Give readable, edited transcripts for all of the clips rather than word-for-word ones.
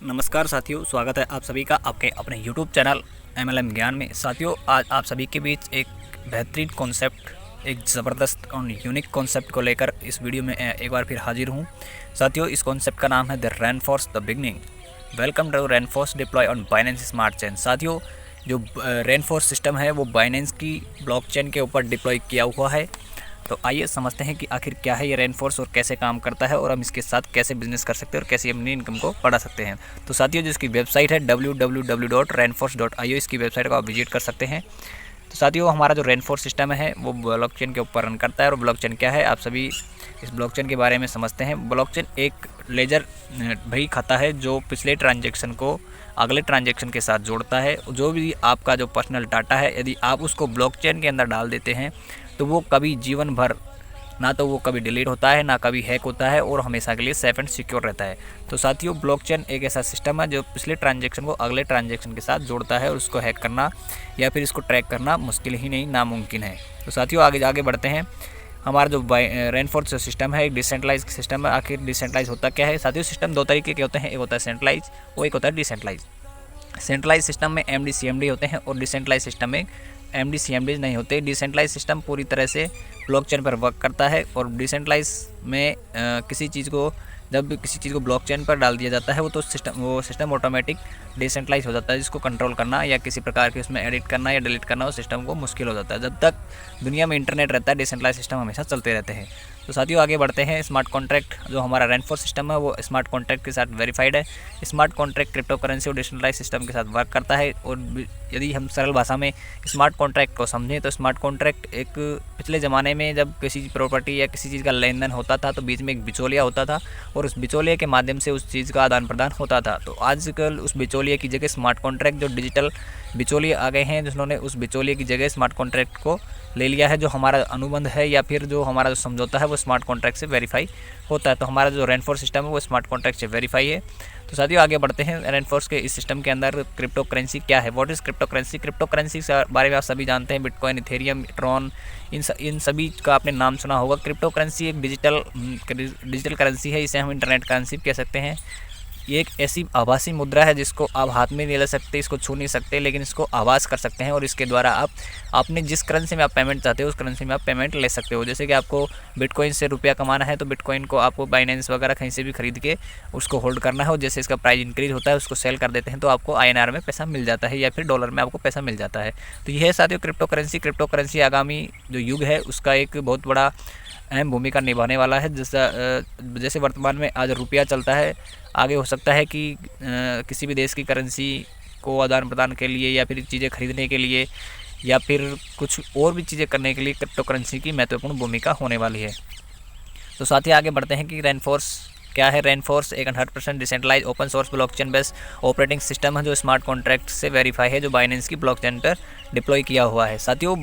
नमस्कार साथियों, स्वागत है आप सभी का आपके अपने YouTube चैनल MLM ज्ञान में। साथियों, आज आप सभी के बीच एक बेहतरीन कॉन्सेप्ट, एक ज़बरदस्त और यूनिक कॉन्सेप्ट को लेकर इस वीडियो में एक बार फिर हाजिर हूँ। साथियों, इस कॉन्सेप्ट का नाम है the reinforce the beginning. Welcome to reinforce deploy on Binance smart chain. साथियों, जो रेनफोर्स सिस्टम है वो बाइनेंस की ब्लॉकचेन के ऊपर डिप्लॉय किया हुआ है। तो आइए समझते हैं कि आखिर क्या है ये रेनफोर्स और कैसे काम करता है और हम इसके साथ कैसे बिजनेस कर सकते हैं और कैसे अपनी इनकम को बढ़ा सकते हैं। तो साथियों, जिसकी वेबसाइट है www.rainforce.io, इसकी वेबसाइट को आप विजिट कर सकते हैं। तो साथियों, हमारा जो रेनफोर्स सिस्टम है वो ब्लॉकचेन के ऊपर रन करता है। और ब्लॉकचेन क्या है, आप सभी इस ब्लॉकचेन के बारे में समझते हैं। ब्लॉकचेन एक लेजर भई खाता है जो पिछले ट्रांजैक्शन को अगले ट्रांजैक्शन के साथ जोड़ता है। जो भी आपका जो पर्सनल डाटा है, यदि आप उसको ब्लॉकचेन के अंदर डाल देते हैं तो वो कभी जीवन भर ना तो वो कभी डिलीट होता है, ना कभी हैक होता है और हमेशा के लिए सेफ एंड सिक्योर रहता है। तो साथियों, ब्लॉकचेन एक ऐसा सिस्टम है जो पिछले ट्रांजैक्शन को अगले ट्रांजैक्शन के साथ जोड़ता है और उसको हैक करना या फिर इसको ट्रैक करना मुश्किल ही नहीं, नामुमकिन है। तो साथियों, आगे बढ़ते हैं। हमारा जो रेनफोर्स सिस्टम है एक डिसेंट्रलाइज सिस्टम है। आखिर डिसेंट्रलाइज होता क्या है? साथियों, सिस्टम दो तरीके के होते हैं, एक होता है सेंट्रलाइज और एक होता है डिसेंट्रलाइज। सेंट्रलाइज सिस्टम में MD CMD होते हैं और डिसेंट्रलाइज सिस्टम में MD CMD नहीं होते। डिसेंट्रलाइज सिस्टम पूरी तरह से ब्लॉकचेन पर वर्क करता है और डिसेंट्रलाइज में किसी चीज़ को जब किसी चीज़ को ब्लॉकचेन पर डाल दिया जाता है वो सिस्टम ऑटोमेटिक डिसेंट्रलाइज हो जाता है, जिसको कंट्रोल करना या किसी प्रकार के उसमें एडिट करना या डिलीट करना उस सिस्टम को मुश्किल हो जाता है। जब तक दुनिया में इंटरनेट रहता है, डिसेंट्रलाइज सिस्टम हमेशा चलते रहते हैं। तो साथियों, आगे बढ़ते हैं। स्मार्ट कॉन्ट्रैक्ट जो हमारा रेनफोर्स सिस्टम है वो स्मार्ट कॉन्ट्रैक्ट के साथ वेरीफाइड है। स्मार्ट कॉन्ट्रैक्ट क्रिप्टो करेंसी और डिसेंट्रलाइज सिस्टम के साथ वर्क करता है। और यदि हम सरल भाषा में स्मार्ट कॉन्ट्रैक्ट को समझें तो स्मार्ट कॉन्ट्रैक्ट एक पिछले ज़माने में जब किसी प्रॉपर्टी या किसी चीज़ का लेन देन होता था तो बीच में एक बिचौलिया होता था और उस बिचौलिए के माध्यम से उस चीज़ का आदान प्रदान होता था। तो आजकल उस बिचौलिए की जगह स्मार्ट कॉन्ट्रैक्ट जो डिजिटल बिचौलिए आ गए हैं, जिन्होंने उस बिचौलिए की जगह स्मार्ट कॉन्ट्रैक्ट को ले लिया है। जो हमारा अनुबंध है या फिर जो हमारा जो समझौता है वो स्मार्ट कॉन्ट्रैक्ट से वेरीफाई होता है। तो हमारा जो रेनफोर्स सिस्टम है वो स्मार्ट कॉन्ट्रैक्ट से वेरीफाई है। तो साथियों, आगे बढ़ते हैं। रेनफोर्स के इस सिस्टम के अंदर क्रिप्टो करेंसी क्या है? What is crypto currency? Crypto currency के बारे में आप सभी जानते हैं। बिटकॉइन, इथेरियम, ट्रॉन, इन सभी का आपने नाम सुना होगा। क्रिप्टो करेंसी एक डिजिटल करेंसी है। इसे हम इंटरनेट करेंसी कह सकते हैं। ये एक ऐसी आभासी मुद्रा है जिसको आप हाथ में नहीं ले सकते, इसको छू नहीं सकते, लेकिन इसको आभास कर सकते हैं और इसके द्वारा आप अपने जिस करेंसी में आप पेमेंट चाहते हो उस करेंसी में आप पेमेंट ले सकते हो। जैसे कि आपको बिटकॉइन से रुपया कमाना है तो बिटकॉइन को आपको बाइनेंस वगैरह कहीं से भी खरीद के उसको होल्ड करना है और जैसे इसका प्राइस इंक्रीज होता है उसको सेल कर देते हैं तो आपको INR में पैसा मिल जाता है या फिर डॉलर में आपको पैसा मिल जाता है। तो यह है साथियों क्रिप्टो करेंसी। क्रिप्टो करेंसी आगामी जो युग है उसका एक बहुत बड़ा अहम भूमिका निभाने वाला है। जैसे वर्तमान में आज रुपया चलता है, आगे हो सकता है कि किसी भी देश की करेंसी को आदान प्रदान के लिए या फिर चीज़ें खरीदने के लिए या फिर कुछ और भी चीज़ें करने के लिए क्रिप्टो करेंसी की महत्वपूर्ण भूमिका होने वाली है। तो साथ ही आगे बढ़ते हैं कि रेनफोर्स क्या है। रेनफोर्स एक 100% decentralize open source blockchain based operating system है जो स्मार्ट कॉन्ट्रैक्ट से वेरीफाई है, जो बाइनेंस की ब्लॉकचेन पर डिप्लॉय किया हुआ है। साथियों,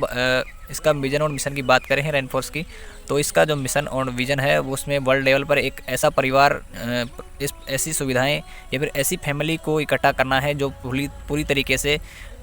इसका विजन और मिशन की बात करें रेनफोर्स की तो इसका जो मिशन और विजन है वो उसमें वर्ल्ड लेवल पर एक ऐसा परिवार, ऐसी सुविधाएं या फिर ऐसी फैमिली को इकट्ठा करना है जो पूरी तरीके से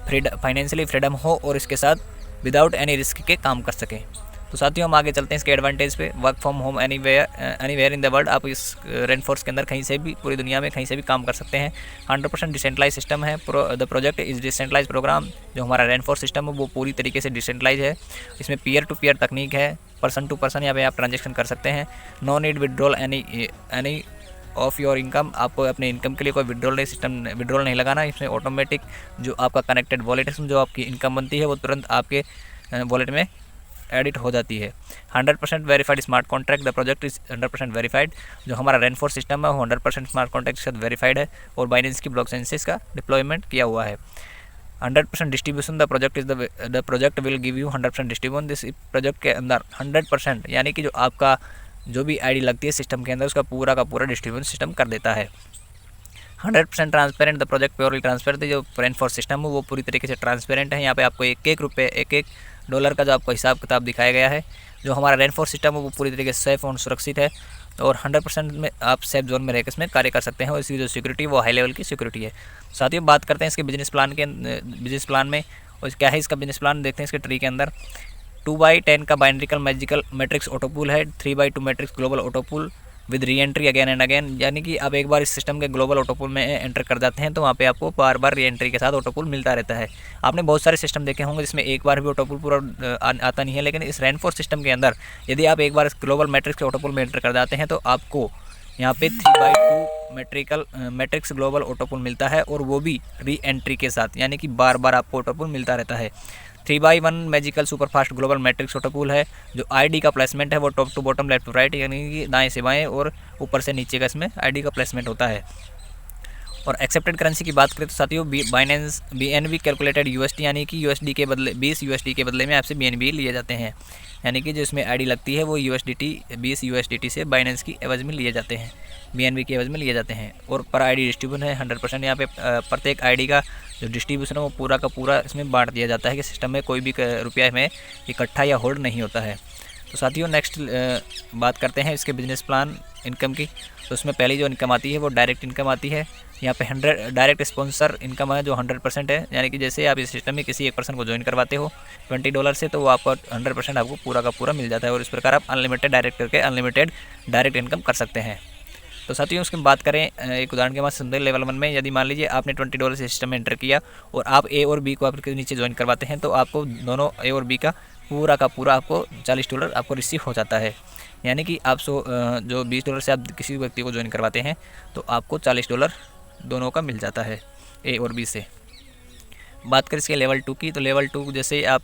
फाइनेंशियली फ्रीडम हो और इसके साथ विदाउट एनी रिस्क के काम कर सकें। तो साथियों, हम आगे चलते हैं इसके एडवांटेज पे। Work from home anywhere in the world. आप इस रेनफोर्स के अंदर कहीं से भी पूरी दुनिया में कहीं से भी काम कर सकते हैं। 100% डिसेंट्रलाइज सिस्टम है। The project is decentralize program. जो हमारा रेनफोर्स सिस्टम है वो पूरी तरीके से डिसेंट्रलाइज है। इसमें पीयर टू पीयर तकनीक है, पर्सन टू पर्सन यहाँ पे आप ट्रांजेक्शन कर सकते हैं। No need withdrawal any of your income. आपको अपने इनकम के लिए कोई विड्रॉल नहीं लगाना। इसमें ऑटोमेटिक जो आपका कनेक्टेड वॉलेट है, जो आपकी इनकम बनती है वो तुरंत आपके वॉलेट में एडिट हो जाती है। 100% verified smart contract. The project is 100% verified. जो हमारा रेनफोर्स सिस्टम है वो 100% स्मार्ट कॉन्ट्रैक्ट के साथ वेरीफाइड है और बाइनेंस की ब्लॉकचेन से इसका डिप्लॉयमेंट किया हुआ है। 100% distribution. The project will give you 100% distribution. This project के अंदर 100% यानी कि जो आपका जो भी ID लगती है सिस्टम के अंदर उसका पूरा का पूरा डिस्ट्रीब्यूशन सिस्टम कर देता है। 100% transparent. The project purely transparent. जो रेनफोर्स सिस्टम है वो पूरी तरीके से ट्रांसपेरेंट है। यहाँ पे आपको एक रुपये एक डॉलर का जो आपको हिसाब किताब दिखाया गया है। जो हमारा रेनफोर्स सिस्टम है वो पूरी तरीके से सेफ और सुरक्षित है और 100% में आप सेफ जोन में रहकर इसमें कार्य कर सकते हैं और इसकी जो सिक्योरिटी वो हाई लेवल की सिक्योरिटी है। साथ ही बात करते हैं इसके बिजनेस प्लान में और क्या है इसका बिजनेस प्लान। देखते हैं इसके ट्री के अंदर 2/10 का बाइनरिकल मैजिकल मैट्रिक्स ऑटोपूल है। 3/2 matrix global autopool, with re entry again and again, यानी कि आप एक बार इस सिस्टम के ग्लोबल ऑटोपूल में एंटर कर जाते हैं तो वहाँ पे आपको बार बार री एंट्री के साथ ऑटोपूल मिलता रहता है। आपने बहुत सारे सिस्टम देखे होंगे जिसमें एक बार भी ऑटोपूल पूरा आता नहीं है, लेकिन इस रेनफोर्स सिस्टम के अंदर यदि आप एक बार इस ग्लोबल मैट्रिक्स के ऑटोपूल में एंटर कर जाते हैं तो आपको यहाँ पे 3/2 मैट्रिक्स ग्लोबल ऑटोपूल मिलता है, और वो भी री एंट्री के साथ, यानी कि बार बार आपको ऑटोपूल मिलता रहता है। 3/1 magical superfast global matrix autopool है। जो आईडी का प्लेसमेंट है वो top to bottom, left to right, यानी कि दाएं से बाएं और ऊपर से नीचे का इसमें आईडी का प्लेसमेंट होता है। और एक्सेप्टेड करेंसी की बात करें तो साथियों बाइनेंस BNB कैलकुलेटेड USD, यानी कि USD के बदले 20 USD के बदले में आपसे BNB लिए जाते हैं, यानी कि जो इसमें आईडी लगती है वो USDT 20 USDT से बाइनेंस की एवज में लिए जाते हैं, BNB की एवज में लिए जाते हैं। और पर आईडी डिस्ट्रीब्यूशन है 100%। यहाँ पे प्रत्येक आईडी का जो डिस्ट्रीब्यूशन है वो पूरा का पूरा इसमें बांट दिया जाता है कि सिस्टम में कोई भी रुपया में इकट्ठा या होल्ड नहीं होता है। तो साथियों नेक्स्ट बात करते हैं इसके बिजनेस प्लान इनकम की। तो उसमें पहली जो इनकम आती है वो डायरेक्ट इनकम आती है। यहाँ पे 100 डायरेक्ट स्पॉन्सर इनकम है जो 100% है, यानी कि जैसे आप इस सिस्टम में किसी एक पर्सन को ज्वाइन करवाते हो $20 से, तो वो आपको 100% आपको पूरा का पूरा मिल जाता है, और इस प्रकार आप अनलिमिटेड डायरेक्ट करके अनलिमिटेड डायरेक्ट इनकम कर सकते हैं। तो साथियों उसकी बात करें एक उदाहरण के बाद समझे लेवल 1 में, यदि मान लीजिए आपने $20 से सिस्टम में एंटर किया और आप A और B को आपके नीचे ज्वाइन करवाते हैं, तो आपको दोनों A और B का पूरा आपको $40 आपको रिसीव हो जाता है। यानी कि आप जो $20 से आप किसी व्यक्ति को ज्वाइन करवाते हैं तो आपको $40 दोनों का मिल जाता है A और B से। बात करें इसके लेवल 2 की, तो लेवल 2 जैसे आप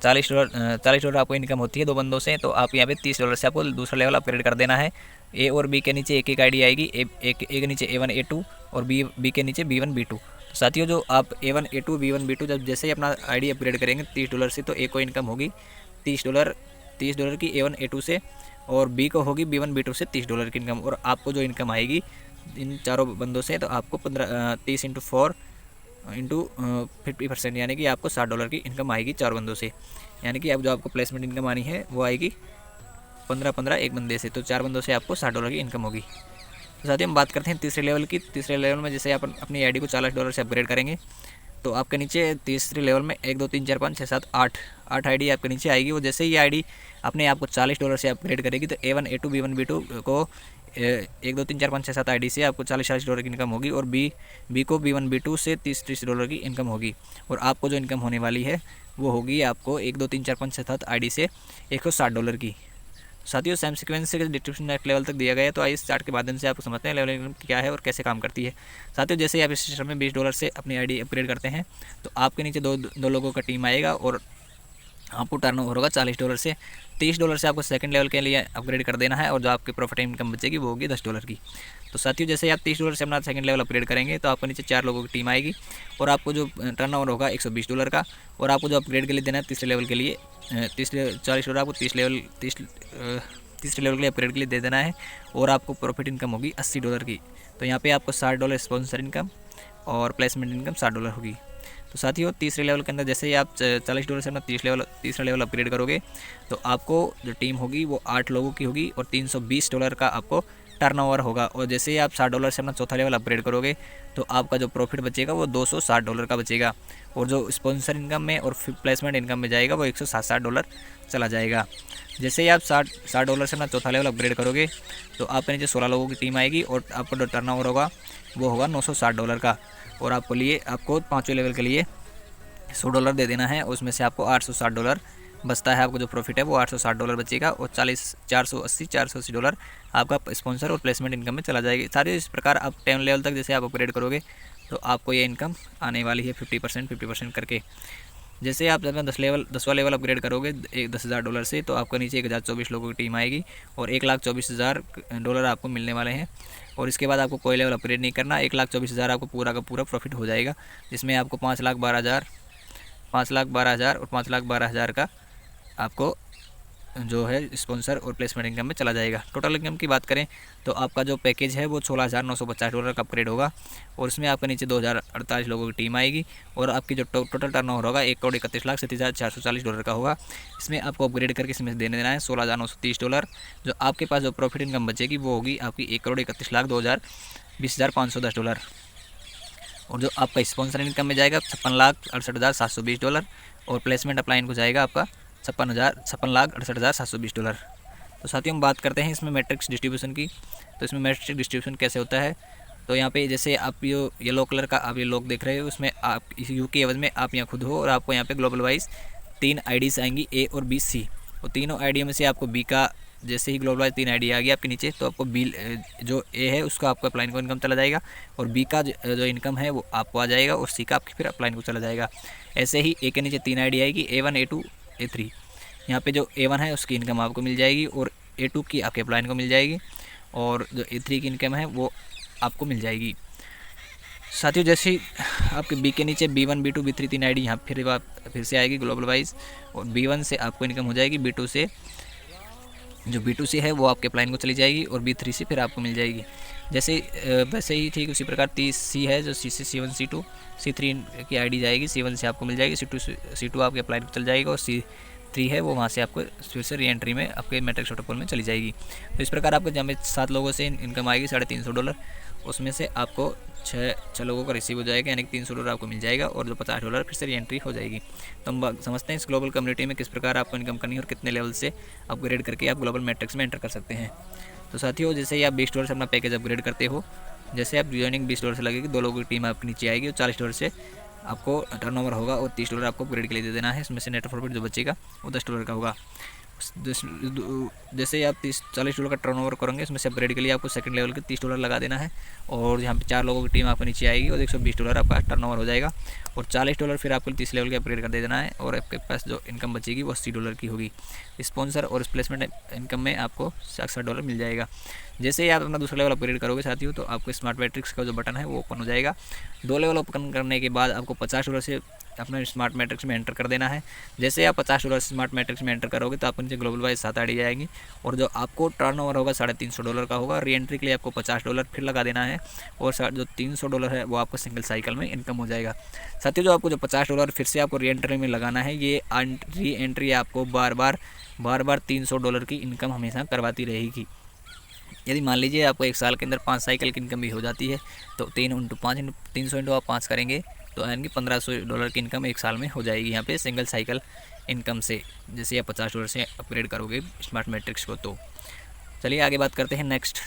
$40 आपको इनकम होती है 2 बंदों से, तो आप यहाँ पे $30 से आपको दूसरा लेवल अपग्रेड कर देना है। A और B के नीचे एक एक आईडी आएगी, A के नीचे A1 A2 और B के नीचे B1 B2। तो साथियों जो आप A1 A2 B1 B2 जब जैसे ही अपना आईडी अपग्रेड करेंगे $30 से, तो A को इनकम होगी $30 की A1 A2 से, और B को होगी B1 B2 से $30 की इनकम। और आपको जो इनकम आएगी इन चारों बंदों से, तो आपको 30 × 4 × 50%, यानी कि आपको $60 की इनकम आएगी 4 बंदों से। यानी कि अब जो आपको प्लेसमेंट इनकम आनी है वो आएगी 15-15 एक बंदे से, तो 4 बंदों से आपको $60 की इनकम होगी। तो साथ ही हम बात करते हैं तीसरे लेवल की। तीसरे लेवल में जैसे आप अपनी आईडी को $40 से अपग्रेड करेंगे, तो आपके नीचे तीसरे लेवल में 1 2 3 4 5 6 7 8 आईडी आपके नीचे आएगी। वो जैसे ही आईडी अपने आप को $40 से अपग्रेड करेगी, तो A1 A2 B1 B2 को 1 2 3 4 5 6 7 आईडी से आपको $40 की इनकम होगी, और B को B1 B2 से $30 की इनकम होगी। और आपको जो इनकम होने वाली है वो होगी आपको 1 2 3 4 5 6 7 आईडी से $160 की। साथियों सेम सीक्वेंस से डिस्क्रिप्शन नेक्स्ट लेवल तक दिया गया है, तो आइए स्टार्ट के माध्यम से आपको समझते हैं लेवल इनकम क्या है और कैसे काम करती है। साथियों जैसे ही आप इस सिस्टम में $20 से अपनी आईडी अपग्रेड करते हैं, तो आपके नीचे दो लोगों का टीम आएगा, और आपको टर्नओवर होगा $40 से। $30 से आपको सेकंड लेवल के लिए अपग्रेड कर देना है, और जो आपकी प्रॉफिट इनकम बचेगी वो होगी $10 की। तो साथियों जैसे आप $30 से अपना सेकंड लेवल अपग्रेड करेंगे, तो आपके नीचे 4 लोगों की टीम आएगी, और आपको जो टर्नओवर होगा $120 का, और आपको जो अपग्रेड के लिए देना है तीसरे लेवल के लिए $40 आपको तीसरे लेवल के लिए अपग्रेड के लिए दे देना है, और आपको प्रॉफिट इनकम होगी $80 की। तो यहाँ पे आपको $60 स्पॉन्सर इनकम और प्लेसमेंट इनकम $60 होगी। तो साथियों तीसरे लेवल के अंदर जैसे ही आप $40 से अपना तीसरा लेवल अपग्रेड करोगे, तो आपको जो टीम होगी वो 8 लोगों की होगी, और $320 का आपको टर्नओवर होगा। और जैसे ही आप $60 से अपना चौथा लेवल अपग्रेड करोगे, तो आपका जो प्रॉफिट बचेगा वो $260 का बचेगा, और जो स्पॉन्सर इनकम में और प्लेसमेंट इनकम में जाएगा वो $160 चला जाएगा। जैसे ही आप $60 से अपना चौथा लेवल अपग्रेड करोगे, तो आपके नीचे 16 लोगों की टीम आएगी, और आपका जो टर्नओवर होगा वो होगा $960 का, और आपको 5वें लेवल के लिए $100 दे देना है। उसमें से आपको $860 बचता है, आपको जो प्रॉफिट है वो $860 बचेगा, और $480 आपका स्पॉन्सर और प्लेसमेंट इनकम में चला जाएगी। सारे इस प्रकार आप 10 लेवल तक जैसे आप अपग्रेड करोगे, तो आपको ये इनकम आने वाली है 50% करके। जैसे आप अपना 10वां लेवल अपग्रेड करोगे $10,000 से, तो आपके नीचे 1024 लोगों की टीम आएगी, और $1,24,000 आपको मिलने वाले हैं। और इसके बाद आपको कोई लेवल अपग्रेड नहीं करना, 1,24,000 आपको पूरा का पूरा प्रॉफिट हो जाएगा, जिसमें आपको 5,12,000 और 5,12,000 का आपको जो है स्पॉन्सर और प्लेसमेंट इनकम में चला जाएगा। टोटल इनकम की बात करें, तो आपका जो पैकेज है वो $16,950 का अपग्रेड होगा, और इसमें आपके नीचे 2,048 लोगों की टीम आएगी, और आपकी जो टोटल टर्नओवर होगा $1,31,37,440 का होगा। इसमें आपको अपग्रेड करके इसमें देने देना है $16,930। जो आपके पास जो प्रॉफिट इनकम बचेगी वो होगी आपकी $1,31,20,510। और जो आपका स्पॉन्सर इनकम में जाएगा $56,68,720, और प्लेसमेंट अपलाइन को जाएगा आपका $56,68,720। तो साथियों हम बात करते हैं इसमें मैट्रिक्स डिस्ट्रीब्यूशन की। तो इसमें मैट्रिक्स डिस्ट्रीब्यूशन कैसे होता है, तो यहाँ पे जैसे आप ये येलो कलर का आप ये लॉग देख रहे हो, उसमें आप इस यू के एवज में आप यहाँ खुद हो और आपको यहाँ पे ग्लोबल वाइज 3 आईडीज़ आएंगी, ए और बी सी। और तीनों आईडी में से आपको बी का जैसे ही ग्लोबल वाइज 3 आईडी आ गई आपके नीचे, तो आपको बी जो ए है उसका आपका अपलाइन को इनकम चला जाएगा, और बी का जो इनकम है वो आपको आ जाएगा, और सी का आपकी फिर अपलाइन को चला जाएगा। ऐसे ही ए के नीचे 3 आईडी आएगी, A1 A2 A3। यहाँ पे जो A1 है उसकी इनकम आपको मिल जाएगी, और A2 की आपके अपलाइन को मिल जाएगी, और जो A3 की इनकम है वो आपको मिल जाएगी। साथियों जैसे ही आपके बी के नीचे B1 B2 B3 3 आईडी यहाँ फिर से आएगी ग्लोबल वाइज, और B1 से आपको इनकम हो जाएगी, B2 से जो B2 से है वो आपके अपलाइन को चली जाएगी, और B3 से फिर आपको मिल जाएगी। जैसे वैसे ही ठीक उसी प्रकार C है, जो C से C1 C2 C3 की आईडी जाएगी, C1 से आपको मिल जाएगी, C2 आपके अपलाइन को चल जाएगा, और C3 है वो वहाँ से आपको फिर से री एंट्री में आपके मैट्रिक्स वाटरफॉल में चली जाएगी। तो इस प्रकार आपको जहाँ पे 7 लोगों से इनकम आएगी $350, उसमें से आपको 6 लोगों का रिसीव हो जाएगा, यानी कि $300 आपको मिल जाएगा, और जो $50 फिर से री एंट्री हो जाएगी। तो हम समझते हैं इस ग्लोबल कम्युनिटी में किस प्रकार आपको इनकम करनी है, और कितने लेवल से अपग्रेड करके आप ग्लोबल मैट्रिक्स में एंटर कर सकते हैं। तो साथियों जैसे ही आप $20 से अपना पैकेज अपग्रेड करते हो, जैसे आप ज्वाइनिंग $20 से लगेगी, 2 लोगों की टीम आपके नीचे आएगी, और $40 से आपको टर्नओवर होगा, और $30 आपको अपग्रेड के लिए दे देना है। इसमें से नेट प्रॉफिट जो बचेगा वो $10 का होगा। जैसे आप $40 का टर्नओवर करेंगे, इसमें से अपग्रेड के लिए आपको सेकंड लेवल के $30 लगा देना है, और यहाँ पे 4 लोगों की टीम आपके नीचे आएगी, और $120 आपका टर्नओवर हो जाएगा, और $40 फिर आपको 30 लेवल के अपग्रेड कर दे देना है, और आपके पास जो इनकम बचेगी वो $80 की होगी। स्पॉन्सर और प्लेसमेंट इनकम में आपको $60 मिल जाएगा। जैसे ही आप अपना दूसरा लेवल अपग्रेड करोगे साथियों, तो आपको स्मार्ट मैट्रिक्स का जो बटन है वो ओपन हो जाएगा। 2 लेवल ओपन करने के बाद आपको $50 से अपने स्मार्ट मैट्रिक्स में एंटर कर देना है। जैसे आप $50 स्मार्ट मैट्रिक्स में एंटर करोगे तो आपको नीचे ग्लोबल वाइज 7 आईडी आएंगी, और जो आपको टर्नओवर होगा $350 का होगा। री एंट्री के लिए आपको $50 फिर लगा देना है, और जो $300 है वो आपको सिंगल साइकिल में इनकम हो जाएगा। साथियों जो आपको जो $50 फिर से आपको री एंट्री में लगाना है, ये री एंट्री आपको बार बार $300 की इनकम हमेशा करवाती रहेगी। यदि मान लीजिए आपको 1 साल के अंदर 5 साइकिल की इनकम भी हो जाती है, तो 3 × 5 × 300 × आप 5 करेंगे तो यानी कि $1500 की इनकम 1 साल में हो जाएगी यहाँ पे सिंगल साइकिल इनकम से, जैसे आप $50 से अपग्रेड करोगे स्मार्ट मैट्रिक्स को। तो चलिए आगे बात करते हैं नेक्स्ट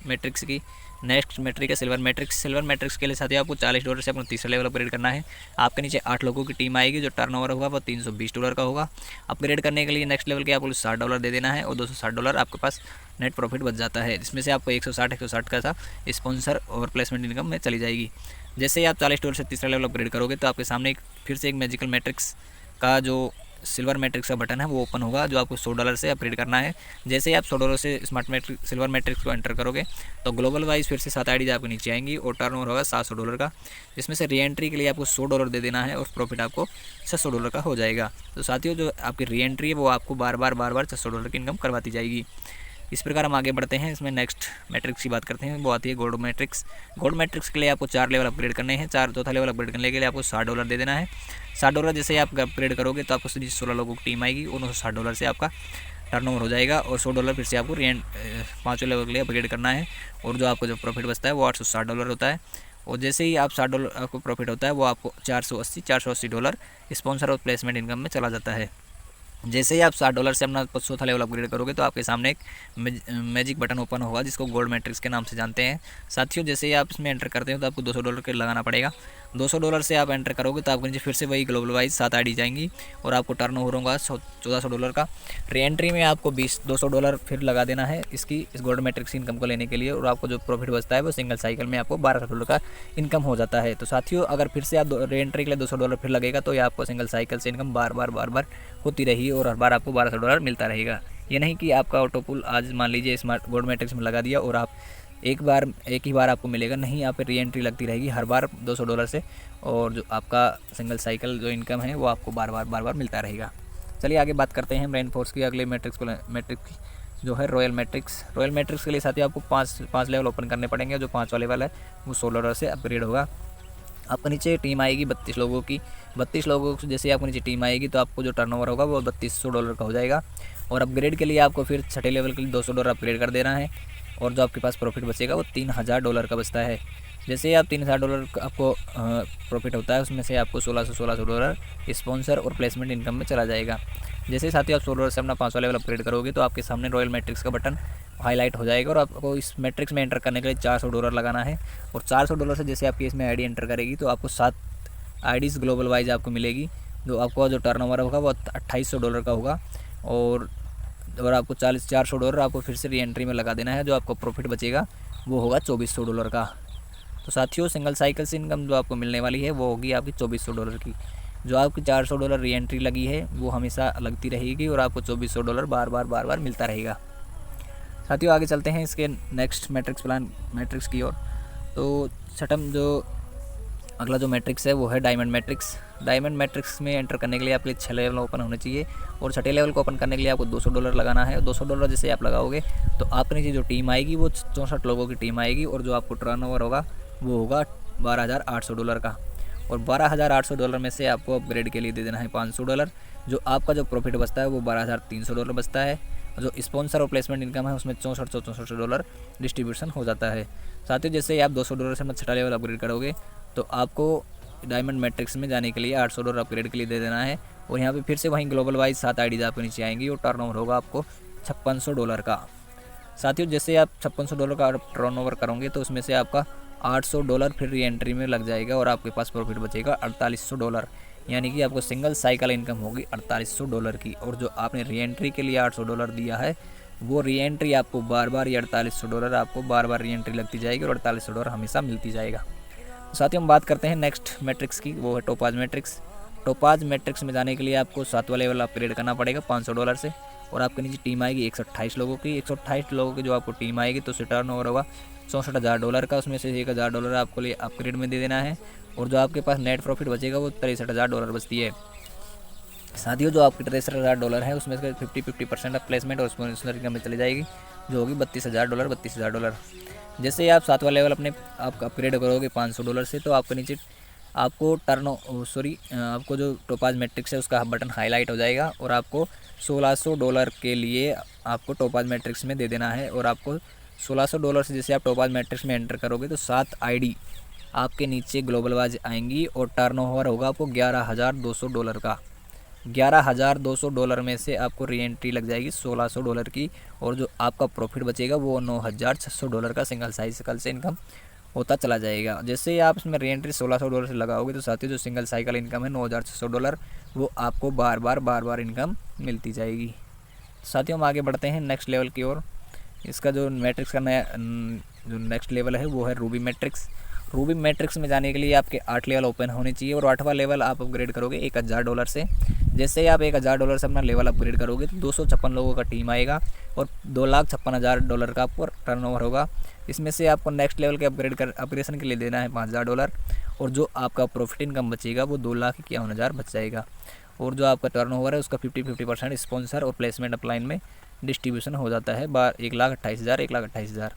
मैट्रिक्स की। नेक्स्ट मैट्रिक है सिल्वर मैट्रिक्स। सिल्वर मैट्रिक्स के लिए साथियों आपको $40 से अपना तीसरा लेवल अपग्रेड करना है। आपके नीचे 8 लोगों की टीम आएगी, जो टर्नओवर होगा वो $320 का होगा। अपग्रेड करने के लिए नेक्स्ट लेवल के आपको $60 दे देना है, और $260 आपके पास नेट प्रॉफिट बच जाता है, जिसमें से आपको 160 का था स्पॉन्सर और प्लेसमेंट इनकम में चली जाएगी। जैसे ही आप $40 से तीसरा लेवल अपग्रेड करोगे तो आपके सामने फिर से एक मैजिकल मैट्रिक्स का जो सिल्वर मैट्रिक्स का बटन है वो ओपन होगा, जो आपको $100 से अपग्रेड करना है। जैसे ही आप $100 से स्मार्ट मैट्रिक्स सिल्वर मैट्रिक्स को एंटर करोगे तो ग्लोबल वाइज फिर से 7 आईडीज आपको नीचे आएंगी, और टर्नओवर होगा $700 का, जिसमें से री एंट्री के लिए आपको $100 दे देना है, और प्रॉफिट आपको $600 का हो जाएगा। तो साथियों जो आपकी री एंट्री है वो आपको बार बार $600 की इनकम करवाती जाएगी। इस प्रकार हम आगे बढ़ते हैं। इसमें नेक्स्ट मैट्रिक्स की बात करते हैं, वो आती है गोल्ड मैट्रिक्स। गोल्ड मैट्रिक्स के लिए आपको 4 लेवल अपग्रेड करने हैं। चौथा लेवल अपग्रेड करने के लिए आपको $60 दे देना है। $60 जैसे आप अपग्रेड करोगे तो आपको 16 लोगों की टीम आएगी, और $60 से आपका टर्नओवर हो जाएगा, और $100 फिर से आपको 5वें लेवल के लिए अपग्रेड करना है, और जो आपको जो प्रॉफिट बचता है वो $860 होता है। और जैसे ही आप $60 आपको प्रॉफिट होता है वो आपको $480 स्पॉन्सर और प्लेसमेंट इनकम में चला जाता है। जैसे ही आप $60 से अपना चौथा लेवल अपग्रेड करोगे तो आपके सामने एक मैजिक बटन ओपन होगा, जिसको गोल्ड मैट्रिक्स के नाम से जानते हैं। साथियों जैसे ही आप इसमें एंटर करते हो तो आपको $200 के लगाना पड़ेगा। $200 से आप एंटर करोगे तो आपको नीचे फिर से वही ग्लोबल वाइज 7 आईडी जाएंगी, और आपको टर्नओवर होगा $1400 का। री एंट्री में आपको $200 फिर लगा देना है इस गोल्ड मैट्रिक्स इनकम को लेने के लिए, और आपको जो प्रॉफिट बचता है वो सिंगल साइकिल में आपको $1200 का इनकम हो जाता है। तो साथियों अगर फिर से आप री एंट्री के लिए $200 फिर लगेगा तो ये आपको सिंगल साइकिल से इनकम बार बार होती रही, और हर बार आपको $1200 मिलता रहेगा। ये नहीं कि आपका ऑटो पुल आज मान लीजिए स्मार्ट गोल्ड मैट्रिक्स में लगा दिया और आप एक ही बार आपको मिलेगा, नहीं, यहाँ पे री एंट्री लगती रहेगी हर बार $200 से, और जो आपका सिंगल साइकिल जो इनकम है वो आपको बार बार मिलता रहेगा। चलिए आगे बात करते हैं रेन फोर्स की। अगले मैट्रिक्स जो है रॉयल मैट्रिक्स। रॉयल मैट्रिक्स के लिए साथियों आपको 5 लेवल ओपन करने पड़ेंगे। जो 5वां लेवल है वो $16 से अपग्रेड होगा। आपको नीचे टीम आएगी 32 लोगों की। 32 लोगों की जैसे आपको नीचे टीम आएगी तो आपको जो टर्नओवर होगा वो $3200 का हो जाएगा, और अपग्रेड के लिए आपको फिर 6ठे लेवल के लिए $200 अपग्रेड कर देना है, और जो आपके पास प्रॉफिट बचेगा वो $3000 का बचता है। जैसे ही आप $3000 का आपको प्रॉफिट होता है, उसमें से आपको $1600 स्पॉन्सर और प्लेसमेंट इनकम में चला जाएगा। जैसे साथियों आप $100 से अपना 500 लेवल अपग्रेड करोगे तो आपके सामने रॉयल मैट्रिक्स का बटन हाईलाइट हो जाएगा और आपको इस मैट्रिक्स में एंटर करने के लिए $400 लगाना है। और $400 से जैसे आपकी इसमें आईडी एंटर करेगी तो आपको 7 आईडीज़ ग्लोबल वाइज आपको मिलेगी। जो आपका जो टर्नओवर होगा वो $2800 का होगा और आपको $400 आपको फिर से री एंट्री में लगा देना है। जो आपको प्रॉफिट बचेगा वो होगा $2400 का। तो साथियों सिंगल साइकिल से इनकम जो आपको मिलने वाली है वो होगी आपकी $2400 की। जो आपकी $400 री एंट्री लगी है वो हमेशा लगती रहेगी और आपको $2400 बार बार मिलता रहेगा। साथियों आगे चलते हैं इसके नेक्स्ट मैट्रिक्स की ओर। तो छठम जो अगला जो मैट्रिक्स है वो है डायमंड मैट्रिक्स। डायमंड मैट्रिक्स में एंटर करने के लिए आपके लिए 6 लेवल ओपन होने चाहिए और छठे लेवल को ओपन करने के लिए आपको $200 लगाना है। $200 जैसे आप लगाओगे तो आपके नीचे जो टीम आएगी वो 64 लोगों की टीम आएगी और जो आपको टर्नओवर होगा वो होगा $12,800 का। और $12,800 में से आपको अपग्रेड के लिए दे देना है $500। जो आपका जो प्रॉफिट बचता है वो $12,300 बचता है। जो स्पॉन्सर और प्लेसमेंट इनकम है उसमें $6464 डिस्ट्रीब्यूशन हो जाता है। साथ ही जैसे आप $200 से अपना छठा लेवल अपग्रेड करोगे तो आपको डायमंड मैट्रिक्स में जाने के लिए $800 अपग्रेड के लिए दे देना है। और यहाँ पे फिर से वहीं ग्लोबल वाइज 7 आईडीज आपके नीचे आएंगी और टर्नओवर होगा आपको $5600 का। साथियों जैसे आप $5600 का टर्नओवर करोगे तो उसमें से आपका $800 फिर री एंट्री में लग जाएगा और आपके पास प्रॉफिट बचेगा $4800। यानी कि आपको सिंगल साइकिल इनकम होगी $4800 की। और जो आपने री एंट्री के लिए $800 दिया है वो री एंट्री आपको बार ये $4800 आपको बार री एंट्री लगती जाएगी और $4800 हमेशा मिलती जाएगा। साथ ही हम बात करते हैं नेक्स्ट मैट्रिक्स की, वो है टोपाज मैट्रिक्स। टोपाज मैट्रिक्स में जाने के लिए आपको 7वां लेवल अपग्रेड करना पड़ेगा $500 से और आपके नीचे टीम आएगी 128 लोगों की। 128 लोगों की जो आपको टीम आएगी तो उससे टर्नओवर होगा $64,000 का। उसमें से $1000 आपको लिए अपग्रेड में दे देना है और जो आपके पास नेट प्रॉफिट बचेगा वो $63,000 बचती है। साथियों जो आपके $63,000 है उसमें से 50% ऑफ प्लेसमेंट और स्पॉन्सर इनकम में चली जाएगी जो होगी $32,000। जैसे ही आप 7वां लेवल अपने आप अपग्रेड करोगे $500 से तो आपके नीचे आपको आपको जो टोपाज मैट्रिक्स है उसका बटन हाईलाइट हो जाएगा और आपको $1600 के लिए आपको टोपाज मैट्रिक्स में दे देना है। और आपको $1600 से जैसे आप टोपाज मैट्रिक्स में एंटर करोगे तो 7 आईडी आपके नीचे ग्लोबल वाइज आएंगी और टर्नओवर होगा आपको $11,200 का। $11,200 में से आपको री एंट्री लग जाएगी $1600 की और जो आपका प्रॉफिट बचेगा वो $9,600 का सिंगल साइकिल से इनकम होता चला जाएगा। जैसे ही आप इसमें री एंट्री $1600 से लगाओगे तो साथ ही जो सिंगल साइकिल इनकम है $9,600 वो आपको बार बार इनकम मिलती जाएगी। साथियों हम आगे बढ़ते हैं नेक्स्ट लेवल की ओर। इसका जो मैट्रिक्स का नया जो नेक्स्ट लेवल है वो है रूबी मैट्रिक्स। रूबी मैट्रिक्स में जाने के लिए आपके 8 लेवल ओपन होने चाहिए और 8वां लेवल आप अपग्रेड करोगे $1000 से। जैसे ही आप $1000 से अपना लेवल अपग्रेड करोगे तो 256 लोगों का टीम आएगा और $2,56,000 का आपको टर्नओवर होगा। इसमें से आपको नेक्स्ट लेवल के अपग्रेडेशन के लिए देना है $5000 और जो आपका प्रॉफिट इनकम बचेगा वो 2,51,000 बच जाएगा। और जो आपका टर्नओवर है उसका 50% स्पॉन्सर और प्लेसमेंट अपलाइन में डिस्ट्रीब्यूशन हो जाता है 1,28,000।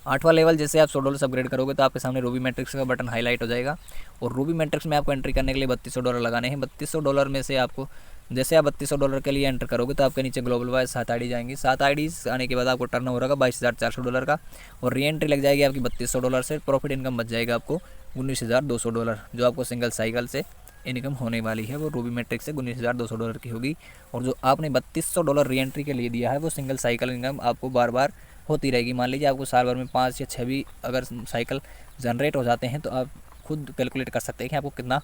8वां लेवल जैसे आप $100 से अपग्रेड करोगे तो आपके सामने रूबी मैट्रिक्स का बटन हाईलाइट हो जाएगा और रूबी मैट्रिक्स में आपको एंट्री करने के लिए $3200 लगाने हैं। $3200 में से आपको जैसे आप $3200 के लिए एंटर करोगे तो आपके नीचे ग्लोबल वाइज 7 आईडी जाएंगी। 7 आईडीज आने के बाद आपको टर्नओवर होगा $22,400 का और री एंट्री लग जाएगी आपकी $3200 से। प्रॉफिट इनकम बच जाएगा आपको $19,200 जो आपको सिंगल साइकिल से इनकम होने वाली है वो रूबी मैट्रिक्स से $19,200 की होगी। और जो आपने $3200 री एंट्री के लिए दिया है वो सिंगल साइकिल इनकम आपको बार होती रहेगी। मान लीजिए आपको साल भर में 5 या 6 भी अगर साइकिल जनरेट हो जाते हैं तो आप खुद कैलकुलेट कर सकते हैं कि आपको कितना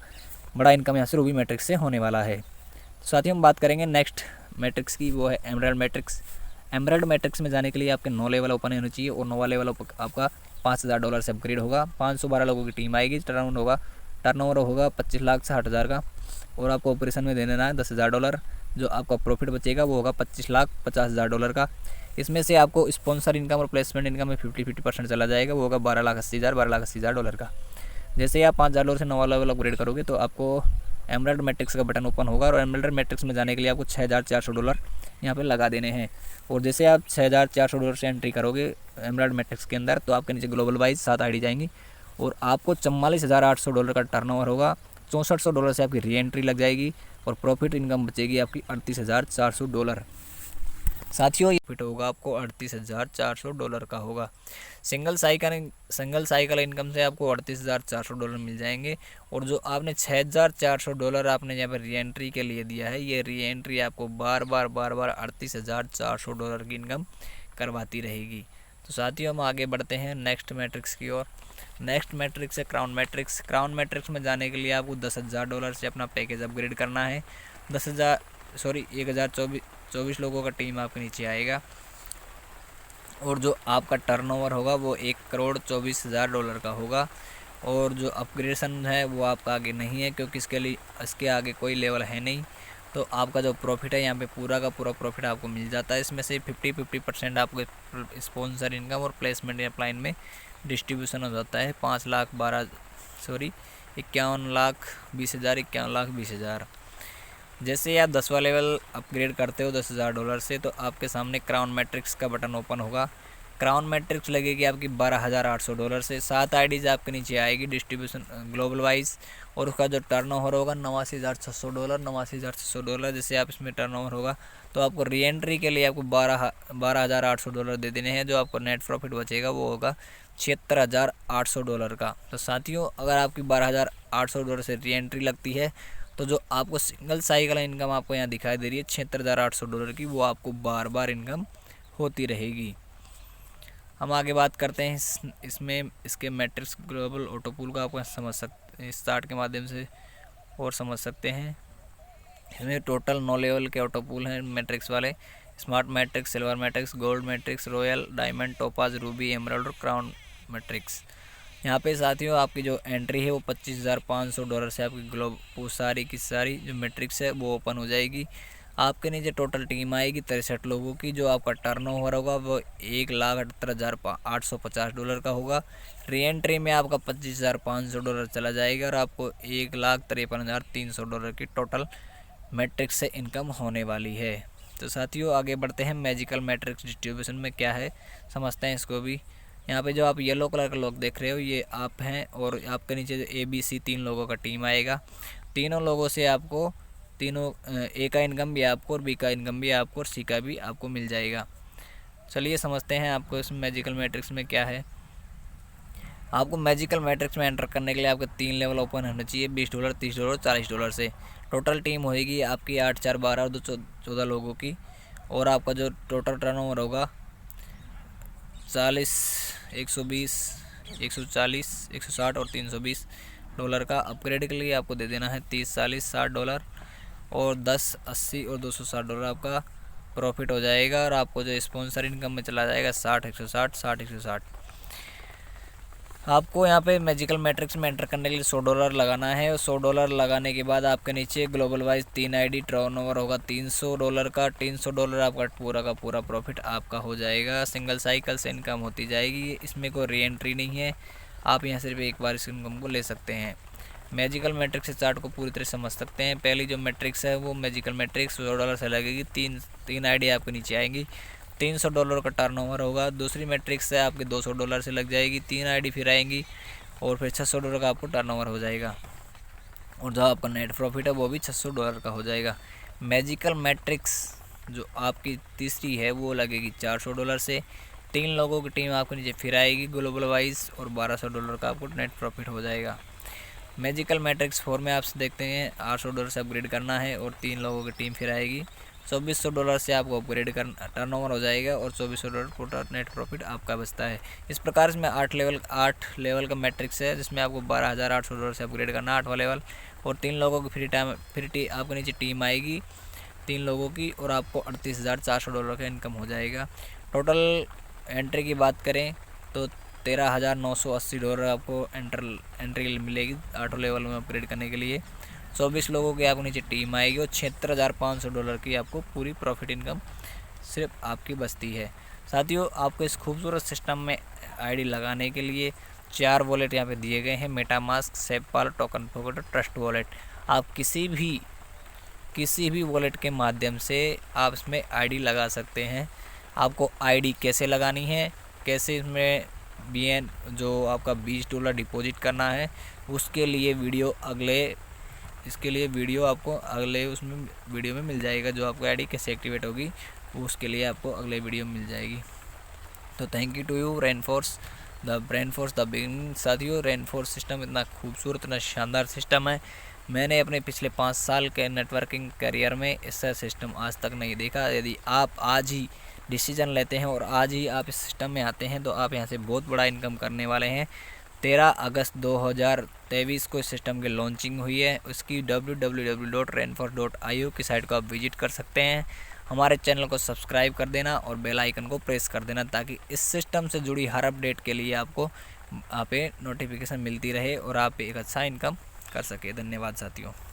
बड़ा इनकम यहाँ से रूबी मैट्रिक्स से होने वाला है। साथ ही हम बात करेंगे नेक्स्ट मैट्रिक्स की, वो है एमराल्ड मैट्रिक्स। एमराल्ड मैट्रिक्स में जाने के लिए आपके 9 लेवल ओपन होने चाहिए और 9वां लेवल आपका $5000 से अपग्रेड होगा। 512 लोगों की टीम आएगी। टर्नओवर होगा 25,60,000 का और आपको ऑपरेशन में देना है $10,000। जो आपका प्रॉफिट बचेगा वो होगा $25,50,000 का। इसमें से आपको स्पॉन्सर इनकम और प्लेसमेंट इनकम में 50% चला जाएगा, वो होगा $12,80,000 का। जैसे ही आप $5,000 से 9वां लेवल अपग्रेड करोगे तो आपको एमराल्ड मैट्रिक्स का बटन ओपन होगा और एमराल्ड मैट्रिक्स में जाने के लिए आपको $6,400 यहाँ पे लगा देने हैं। और जैसे आप $6,400 से एंट्री करोगे एमराल्ड मैट्रिक्स के अंदर तो आपके नीचे ग्लोबल वाइज 7 आईडी जाएंगी और आपको $44,800 का टर्नओवर होगा। $6400 से आपकी री एंट्री लग जाएगी और प्रॉफिट इनकम बचेगी आपकी $38,400। साथियों ये प्रॉफिट होगा आपको $38,400 का होगा। सिंगल साइकिल इनकम से आपको $38,400 मिल जाएंगे। और जो आपने $6,400 आपने यहाँ पर री एंट्री के लिए दिया है, ये री एंट्री आपको बार बार $38,400 की इनकम करवाती रहेगी। तो साथियों हम आगे बढ़ते हैं नेक्स्ट मैट्रिक्स की ओर। नेक्स्ट मैट्रिक्स है क्राउन मैट्रिक्स। क्राउन मैट्रिक्स में जाने के लिए आपको $10,000 से अपना पैकेज अपग्रेड करना है। 1024 लोगों का टीम आपके नीचे आएगा और जो आपका टर्नओवर होगा वो $1,24,000 का होगा। और जो अपग्रेडेशन है वो आपका आगे नहीं है, क्योंकि इसके आगे कोई लेवल है नहीं। तो आपका जो प्रॉफिट है यहाँ पे पूरा का पूरा प्रॉफिट आपको मिल जाता है। इसमें से 50% आपको स्पॉन्सर इनकम और प्लेसमेंट अपलाइन में डिस्ट्रीब्यूशन हो जाता है। 51,20,000 जैसे आप 10वां लेवल अपग्रेड करते हो $10,000 से, तो आपके सामने क्राउन मैट्रिक्स का बटन ओपन होगा। क्राउन मैट्रिक्स लगेगी आपकी $12,800 से। 7 आईडीज़ आपके नीचे आएगी डिस्ट्रीब्यूशन ग्लोबल वाइज, और उसका जो टर्नओवर होगा $89,600। जैसे आप इसमें टर्नओवर होगा तो आपको री एंट्री के लिए आपको $12,800 दे देने हैं। जो आपको नेट प्रॉफिट बचेगा वो होगा $76,800 का। तो साथियों अगर आपकी $12,800 से री एंट्री लगती है तो जो आपको सिंगल साइकिल इनकम आपको यहाँ दिखाई दे रही है $76,800 की, वो आपको बार बार इनकम होती रहेगी। हम आगे बात करते हैं इसमें इसके मैट्रिक्स ग्लोबल ऑटोपूल का आपको समझ सकते इस चार्ट के माध्यम से और समझ सकते हैं। इसमें टोटल 9 लेवल के ऑटोपूल हैं मैट्रिक्स वाले। Smart matrix, silver matrix, gold matrix, royal, diamond, topaz, Ruby, emerald और क्राउन मैट्रिक्स। यहाँ पे साथियों आपकी जो एंट्री है वो $25,500 से आपकी ग्लोब सारी की सारी जो मैट्रिक्स है वो ओपन हो जाएगी। आपके नीचे टोटल टीम आएगी 63 लोगों की। जो आपका टर्नओवर होगा वो $1,78,850 का होगा। री एंट्री में आपका $25,500 चला जाएगा और आपको $1,53,300 की टोटल मैट्रिक्स से इनकम होने वाली है। तो साथियों आगे बढ़ते हैं मैजिकल मैट्रिक्स डिस्ट्रीब्यूशन में क्या है समझते हैं इसको भी। यहाँ पे जो आप येलो कलर का लोग देख रहे हो ये आप हैं, और आपके नीचे जो ABC 3 लोगों का टीम आएगा। तीनों लोगों से आपको A का इनकम भी आपको और B का इनकम भी आपको और C का भी आपको मिल जाएगा। चलिए समझते हैं आपको इस मैजिकल मैट्रिक्स में क्या है। आपको मैजिकल मैट्रिक्स में एंटर करने के लिए आपके 3 लेवल ओपन होने चाहिए $20, $30, $40 से। टोटल टीम होएगी आपकी 8, 4, 12 और 14 लोगों की। और आपका जो टोटल टर्नओवर होगा 40, 120, 140, 160 और $320 का। अपग्रेड के लिए आपको दे देना है $30, $40, $60 और 10, 80 और $260 आपका प्रॉफिट हो जाएगा। और आपको जो स्पॉन्सर इनकम में चला जाएगा 60, 160, 60, 160। आपको यहाँ पे मैजिकल मैट्रिक्स में एंटर करने के लिए $100 लगाना है। और $100 लगाने के बाद आपके नीचे ग्लोबल वाइज 3 आईडी टर्नओवर होगा $300 का। $300 आपका पूरा का पूरा प्रॉफिट आपका हो जाएगा। सिंगल साइकिल से इनकम होती जाएगी, इसमें कोई री एंट्री नहीं है। आप यहाँ सिर्फ एक बार इस इनकम को ले सकते हैं। मैजिकल मैट्रिक्स से चार्ट को पूरी तरह समझ सकते हैं। पहली जो मैट्रिक्स है वो मैजिकल मैट्रिक्स $100 से लगेगी। तीन आईडी आपके नीचे आएंगी, $300 का टर्नओवर होगा। दूसरी मैट्रिक्स है आपके $200 से लग जाएगी, 3 आईडी फिर आएंगी और फिर $600 का आपको टर्नओवर हो जाएगा। और जो आपका नेट प्रॉफिट है वो भी $600 का हो जाएगा। मैजिकल मैट्रिक्स जो आपकी तीसरी है वो लगेगी $400 से। 3 लोगों की टीम आपके नीचे फिर आएगी ग्लोबल वाइज और $1200 का आपको नेट प्रॉफिट हो जाएगा। मैजिकल मैट्रिक्स 4 में आप देखते हैं $800 से अपग्रेड करना है और 3 लोगों की टीम फिर आएगी। $2400 से आपको अपग्रेड करना टर्नओवर हो जाएगा और $2400 टोटल नेट प्रॉफिट आपका बचता है। इस प्रकार इसमें 8 लेवल का मैट्रिक्स है, जिसमें आपको $12,800 से अपग्रेड करना 8वां लेवल। और 3 लोगों की फ्री आपके नीचे टीम आएगी 3 लोगों की, और आपको $38,400 का इनकम हो जाएगा। टोटल एंट्री की बात करें तो $13,980 आपको एंट्री मिलेगी 8 लेवल में अपग्रेड करने के लिए। 24 लोगों की आपको नीचे टीम आएगी और $76,500 की आपको पूरी प्रॉफिट इनकम सिर्फ आपकी बचती है। साथियों आपको इस खूबसूरत सिस्टम में आईडी लगाने के लिए 4 वॉलेट यहाँ पे दिए गए हैं, मेटामास्क, सेफपाल, टोकन पॉकेट और ट्रस्ट वॉलेट। आप किसी भी वॉलेट के माध्यम से आप इसमें आईडी लगा सकते हैं। आपको आईडी कैसे लगानी है, कैसे इसमें BN जो आपका $20 डिपॉजिट करना है, उसके लिए वीडियो आपको अगले उसमें वीडियो में मिल जाएगा। जो आपको आईडी कैसे एक्टिवेट होगी वो उसके लिए आपको अगले वीडियो में मिल जाएगी। तो thank you to you reinforce the beginning. साथियों, रेनफोर्स सिस्टम इतना खूबसूरत, इतना शानदार सिस्टम है, मैंने अपने पिछले 5 साल के नेटवर्किंग करियर में ऐसा सिस्टम आज तक नहीं देखा। यदि आप आज ही डिसीजन लेते हैं और आज ही आप इस सिस्टम में आते हैं तो आप यहाँ से बहुत बड़ा इनकम करने वाले हैं। 13 अगस्त 2023 को इस सिस्टम की लॉन्चिंग हुई है। उसकी www.rainforce.io की साइट को आप विजिट कर सकते हैं। हमारे चैनल को सब्सक्राइब कर देना और बेल आइकन को प्रेस कर देना ताकि इस सिस्टम से जुड़ी हर अपडेट के लिए आपको आप नोटिफिकेशन मिलती रहे और आप एक अच्छा इनकम कर सके। धन्यवाद साथियों।